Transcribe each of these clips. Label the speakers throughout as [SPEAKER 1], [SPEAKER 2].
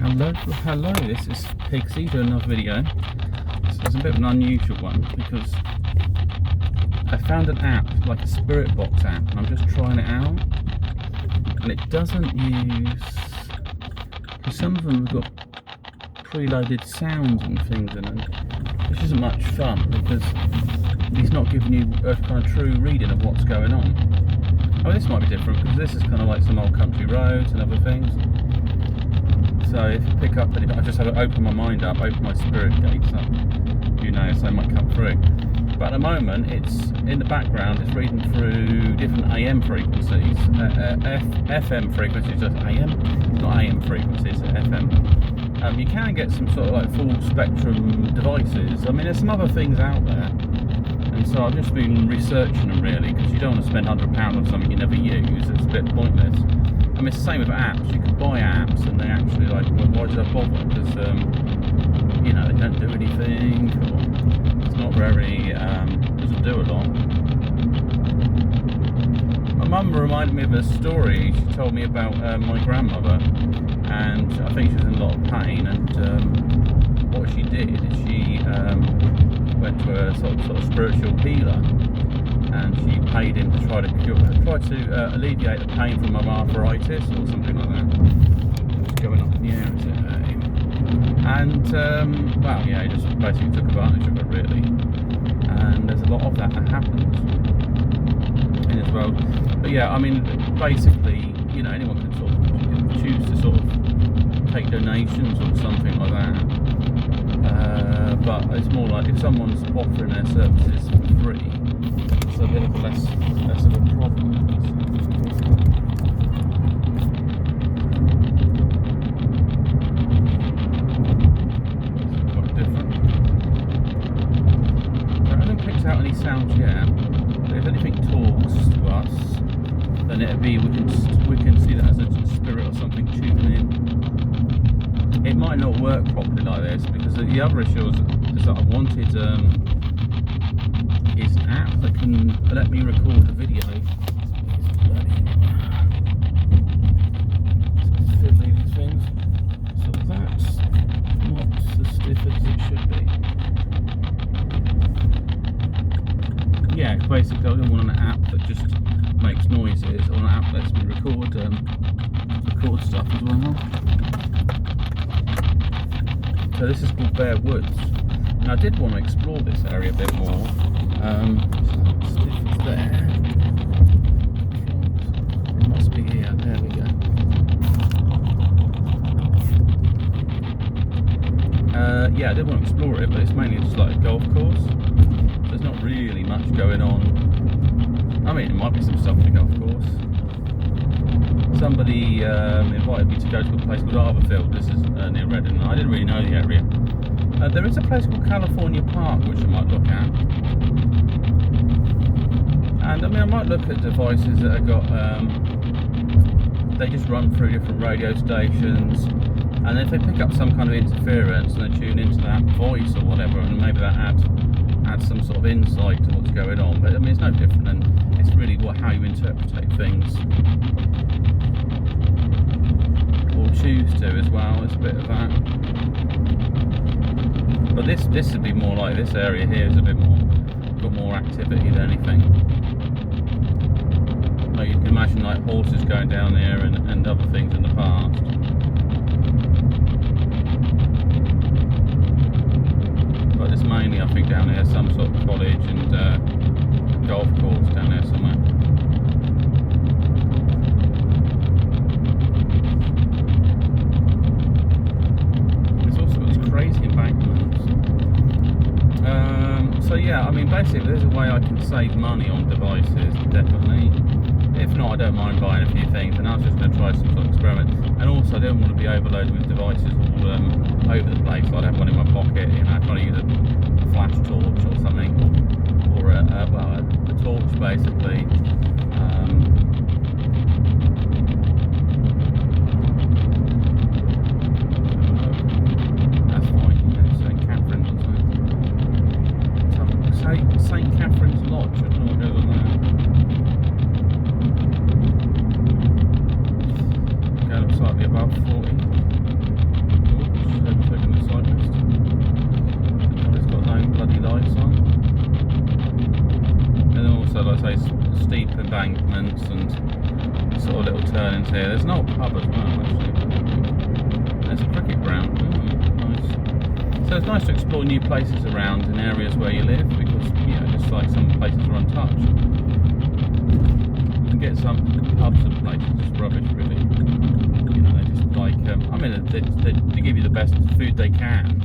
[SPEAKER 1] Hello, this is Pixie doing another video. So it's a bit of an unusual one because I found an app, like a spirit box app, and I'm just trying it out. And it doesn't use, because some of them have got preloaded sounds and things in them, which isn't much fun because he's not giving you a kind of true reading of what's going on. Oh, this might be different because this is kind of like some old country roads and other things. So if you pick up anything, I just have to open my mind up, open my spirit gates up, so it might come through. But at the moment, it's in the background, it's reading through different AM frequencies, FM frequencies, just AM, not AM frequencies, FM. You can get some sort of like full spectrum devices. I mean, there's some other things out there. And so I've just been researching them really, because you don't want to spend £100 on something you never use. It's a bit pointless. I mean, it's the same with apps. You can buy apps and they actually well, why did I bother? Because, they don't do anything, or it's not very, doesn't do a lot. My mum reminded me of a story she told me about my grandmother, and I think she was in a lot of pain, and what she did is she went to a sort of spiritual healer, and she paid him to try to alleviate the pain from her arthritis or something like that. It's going up in the air, is it? And he just basically took advantage of it really. And there's a lot of that happens in this world. But yeah, I mean, basically, anyone can sort of choose to sort of take donations or something like that. But it's more like if someone's offering their services for free, it's a bit of less of a problem. It's quite different. I haven't picked out any sounds yet, but if anything talks to us, then it'll be we can see that as a spirit or something tuning in. It might not work properly like this because the other issue is that I wanted is an app that can let me record a video. It's fiddly, these things. So that's not as stiff as it should be. Yeah, basically I don't want an app that just makes noises, or an app that lets me record stuff as well. So this is called Bare Woods. Now I did want to explore this area a bit more. It's there. It must be here. There we go. I did want to explore it, but it's mainly just like a golf course. There's not really much going on. I mean, it might be some stuff in the golf course. Somebody invited me to go to a place called Arborfield. This is near Reading. I didn't really know the area. There is a place called California Park which I might look at. And I mean, I might look at devices that have got, they just run through different radio stations, and if they pick up some kind of interference and they tune into that voice or whatever, and maybe that adds some sort of insight to what's going on. But I mean, it's no different, and it's really how you interpret things. Choose to as well, it's a bit of that. But this would be more like, this area here is a bit more, got more activity than anything. Like you can imagine like horses going down there and other things in the past. But it's mainly, I think, down here some sort of college and golf course down there somewhere. Crazy embankments. So yeah, I mean, basically there's a way I can save money on devices, definitely. If not, I don't mind buying a few things, and I was just going to try some sort of experiment. And also I don't want to be overloaded with devices all over the place. I'd have one in my pocket, trying to use a flash torch or something, or a torch basically. St. Catherine's Lodge, I don't know what goes on there. Going up slightly above 40. sort of little turnings here. There's an old pub as well, actually. There's a cricket ground. Nice. So it's nice to explore new places around in areas where you live, because just like some places are untouched. You can get some pubs and places just rubbish, really. They just like they give you the best food they can.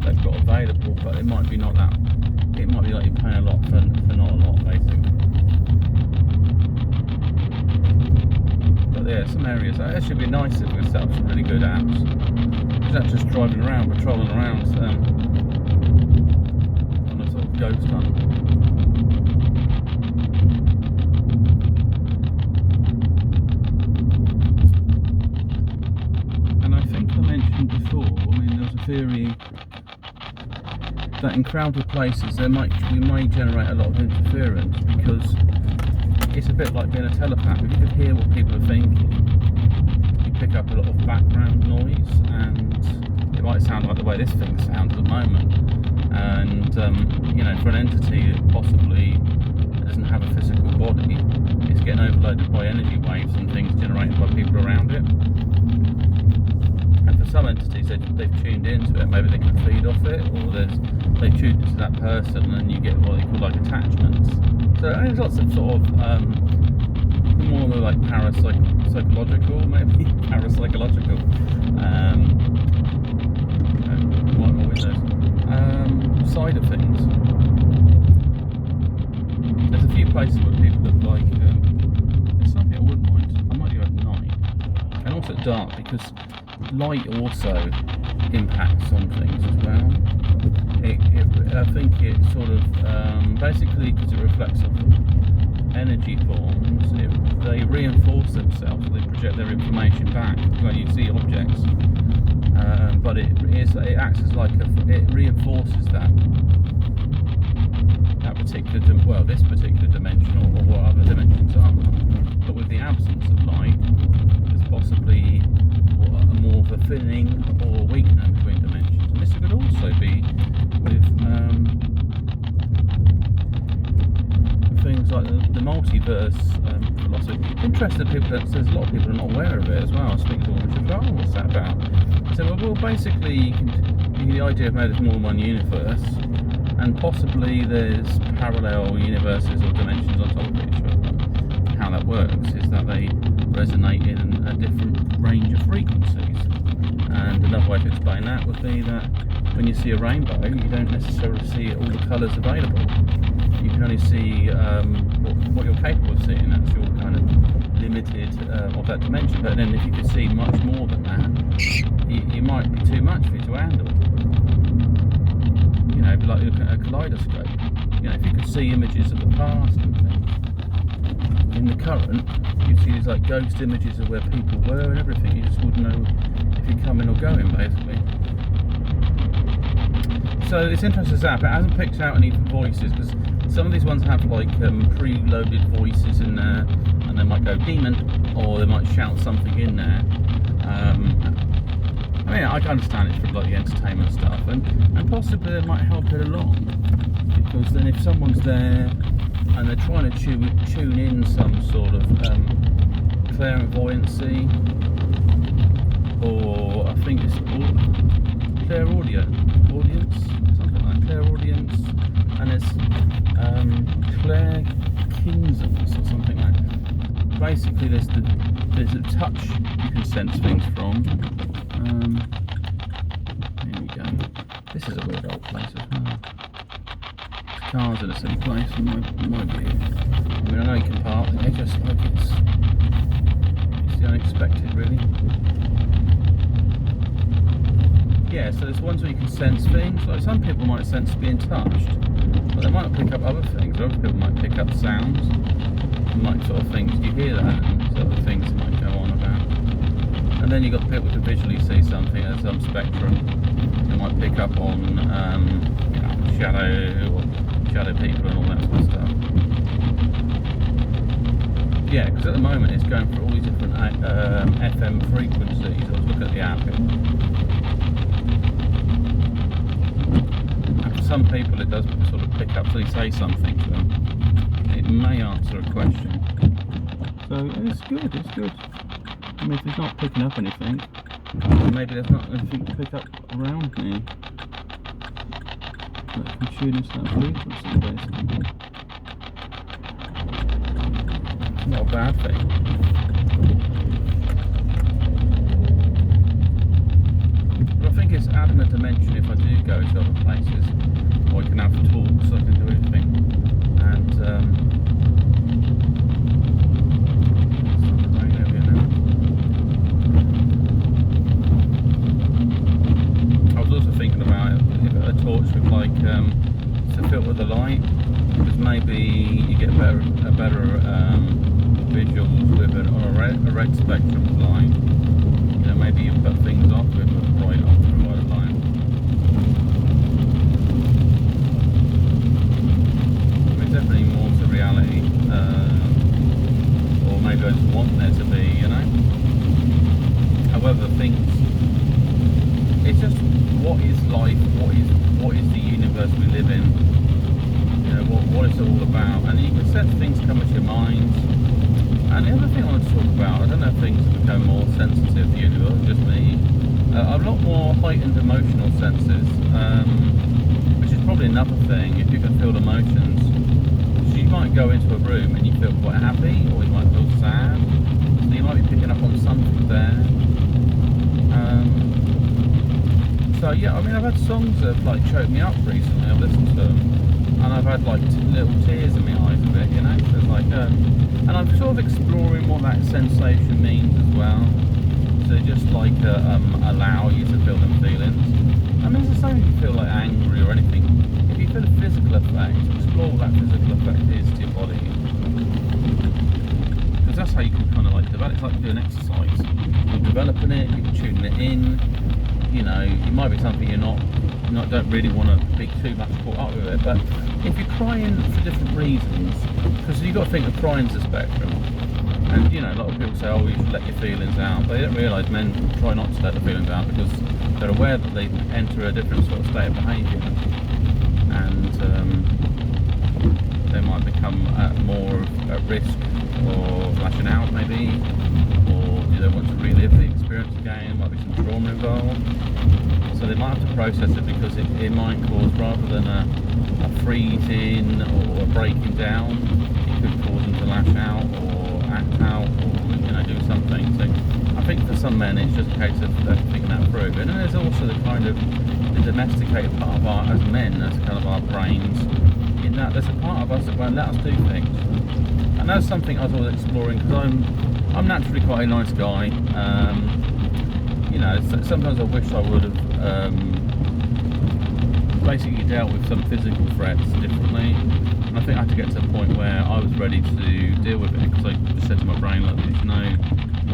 [SPEAKER 1] They've got available, but it might be not that. It might be like you're paying a lot for not a lot, basically. But yeah, some areas. It should be nice if we could set up some really good apps. It's not just driving around, patrolling around on a sort of ghost hunt. And I think I mentioned before, there's a theory that in crowded places we may generate a lot of interference, because it's a bit like being a telepath. If you could hear what people are thinking, you pick up a lot of background noise, and it might sound like the way this thing sounds at the moment. And for an entity that possibly doesn't have a physical body, it's getting overloaded by energy waves and things generated by people around it. And for some entities, they've tuned into it. Maybe they can feed off it, or they've tuned into that person, and you get what they call like attachments. So there's lots of sort of more like parapsychological, maybe parapsychological. What more windows? Side of things. There's a few places where people have like. It's something I wouldn't mind. I might do at night, and also at dark, because light also impacts on things as well. I think it sort of basically, because it reflects off energy forms, they reinforce themselves, so they project their information back when you see objects. But it acts as like it reinforces that particular this particular dimension, or what other dimensions are. But with the absence of light, there's possibly more of a thinning or weakening between dimensions. And this could also be with things like the multiverse philosophy. Interested people, there's a lot of people who are not aware of it as well. I speak to them and say, oh, what's that about? So well basically you can the idea of maybe there's more than one universe, and possibly there's parallel universes or dimensions on top of each other. How that works is that they resonate in a different range of frequencies. And another way to explain that would be that when you see a rainbow, you don't necessarily see all the colours available. You can only see what you're capable of seeing. That's your kind of limited of that dimension. But then if you could see much more than that, it might be too much for you to handle. It'd be like looking at a kaleidoscope. If you could see images of the past and things, in the current, you'd see these like ghost images of where people were and everything. You just wouldn't know if you're coming or going, basically. So it's interesting as that, but it hasn't picked out any voices, because some of these ones have like pre-loaded voices in there, and they might go demon, or they might shout something in there. I can understand it's for like the entertainment stuff, and possibly it might help it along, because then if someone's there and they're trying to tune in some sort of clairvoyancy, or I think it's clairaudience, something like clairaudience, and it's clairkinsons or something like that. Basically there's a touch you can sense things from. Here we go. This is a weird old place as well. Cars in a silly place, in my view. I know you can park there, just like it's the unexpected, really. Yeah, so there's ones where you can sense things. Like some people might sense being touched, but they might not pick up other things. Other people might pick up sounds. You might sort of think, do you hear that? And sort of things might go on about. And then you've got people who visually see something at some spectrum. They might pick up on shadow people and all that sort of stuff. Yeah, because at the moment it's going for all these different FM frequencies. I was looking at the app. And for some people it does sort of pick up, so you say something to them. It may answer a question. So it's good, it's good. I mean, if it's not picking up anything, then maybe there's not anything to pick up around me that can tune into that frequency, basically. It's not a bad thing. But I think it's adding a dimension if I do go to other places, or I can have talks, I can do everything. And torch with like to filter the light, because maybe you get better visuals with it on a red spectrum of light. You know, maybe you put things off with a bright ultraviolet light. There's definitely more to reality, or maybe I just want there to be, you know. However, it's just what is life, what is the universe we live in, you know, what it's all about. And you can set things come into your mind. And the other thing I want to talk about, I don't know if things have become more sensitive, the universe, just me, a lot more heightened emotional senses, which is probably another thing, if you can feel emotions. So you might go into a room and you feel quite happy, or you might feel sad, so you might be picking up on something there. So yeah, I mean, I've had songs that have like choked me up recently. I've listened to them, and I've had like little tears in my eyes a bit, you know. So it's like, and I'm sort of exploring what that sensation means as well. So just like allow you to feel them feelings. I mean, it's the same if you feel like angry or anything. If you feel a physical effect, explore what that physical effect is to your body, because that's how you can kind of like develop. It's like doing exercise. You're developing it, you're tuning it in. You know, it might be something you're not don't really want to be too much caught up with it. But if you're crying for different reasons, because you've got to think that crying's a spectrum, and you know, a lot of people say, oh, you should let your feelings out. But they don't realise men try not to let the feelings out because they're aware that they enter a different sort of state of behaviour, and they might become more at risk or lashing out maybe, or you don't want to relive the experience again. There might be some trauma involved, so they might have to process it, because it might cause, rather than a freezing or a breaking down, it could cause them to lash out or act out, or you know, do something. So I think for some men it's just a case of thinking that through. And then there's also the kind of the domesticated part of our, as men, as kind of our brains, in that there's a part of us that won't let us do things. And that's something I was always exploring, because I'm naturally quite a nice guy. You know, sometimes I wish I would have basically dealt with some physical threats differently. And I think I had to get to a point where I was ready to deal with it, because I just said to my brain, look, there's no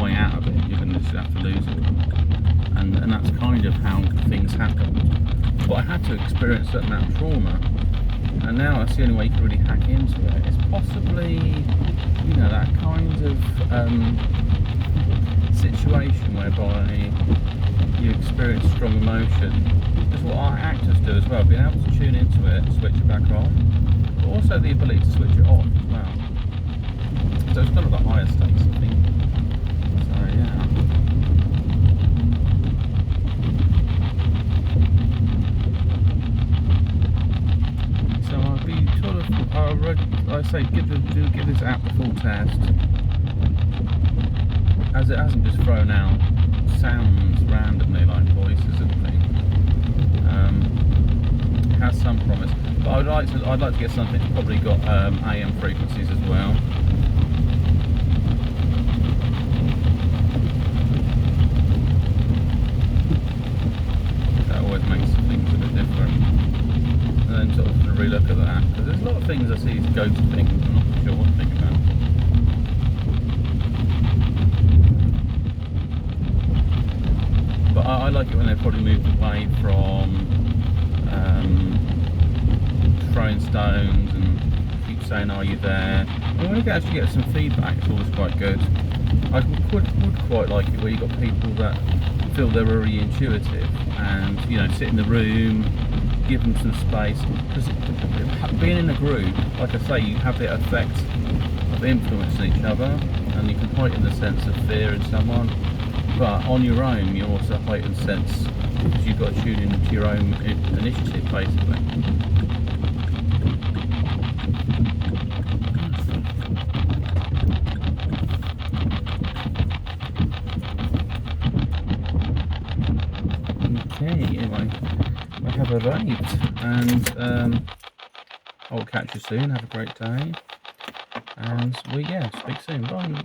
[SPEAKER 1] way out of it. You're going to just have to lose it. And that's kind of how things happened. But I had to experience a certain amount of trauma. And now that's the only way you can really hack into it. It's possibly, you know, that kind of situation whereby you experience strong emotion. That's what our actors do as well, being able to tune into it, switch it back on, but also the ability to switch it off as well. So it's kind of the higher stakes, I think. So yeah. I say give this app the full test, as it hasn't just thrown out sounds randomly like voices and things. It has some promise, but I'd like to get something that's probably got AM frequencies as well. That always makes things a bit different. And then sort of relook at that, because there's a lot of things I see as ghost things. I'm not sure what to think about. But I like it when they've probably moved away from throwing stones and keep saying, "Are you there?" And when you actually get some feedback, it's always quite good. I would quite like it where you got people that feel they're very intuitive, and you know, sit in the room, give them some space, because being in a group, like I say, you have the effect of of influencing each other, and you can heighten the sense of fear in someone, but on your own you also heighten sense, because you've got to tune into your own initiative basically. Okay, anyway, I have arrived, and I'll catch you soon. Have a great day, and yeah, speak soon. Bye.